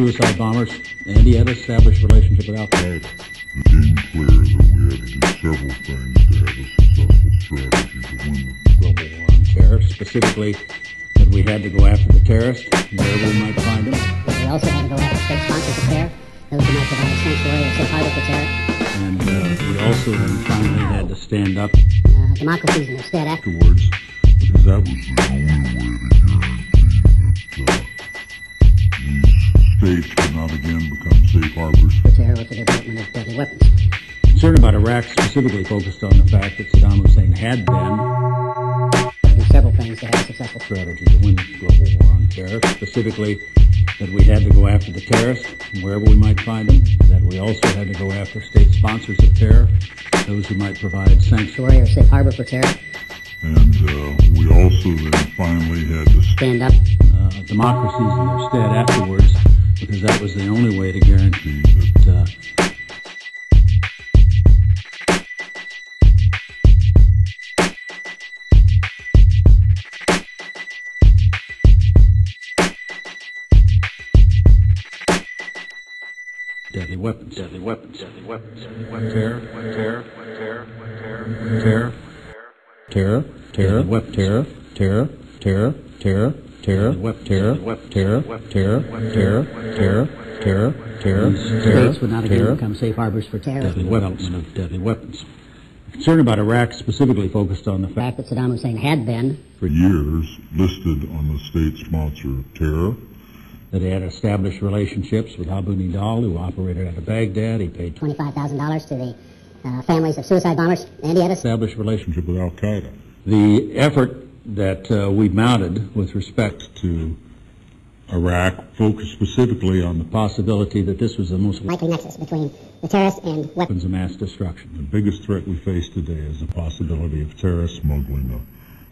suicide bombers, and he had established a relationship with Al-Qaeda. It became clear that we had to do several things to have a successful strategy to win the global war on terror, specifically that we had to go after the terrorists wherever we might find them. We also had to go after state sponsors of terror, those who might provide a sanctuary or safe harbor for terror. And we also then finally had to stand up democracies in their stead afterwards, because that was the only way to guarantee that these states could not again become safe harbors for terror or for the development of deadly weapons. Concern about Iraq specifically focused on the fact that Saddam Hussein had been do several things to have a successful strategy to win the global war on terror, specifically that we had to go after the terrorists wherever we might find them, that we also had to go after state sponsors of terror, those who might provide sanctuary or safe harbor for terror. And we also then finally had to stand up democracies in their stead afterwards, because that was the only way to guarantee that deadly weapons, terror, states would not again become safe harbors for terror. Development of deadly weapons. Concern about Iraq specifically focused on the fact that Saddam Hussein had been, for years, listed on the state sponsor of terror. That he had established relationships with Abu Nidal, who operated out of Baghdad. He paid $25,000 to the families of suicide bombers, and he had established a relationship with Al-Qaeda. The effort that we mounted with respect to Iraq focused specifically on the possibility that this was the most likely nexus between the terrorists and weapons of mass destruction. The biggest threat we face today is the possibility of terrorists smuggling a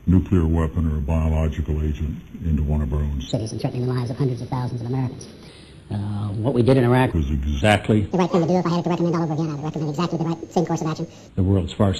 nuclear weapon or a biological agent into one of our own cities and threatening the lives of hundreds of thousands of Americans. What we did in Iraq was exactly the right thing to do. If I had it to recommend all over again, I would recommend exactly the right same course of action. The world's far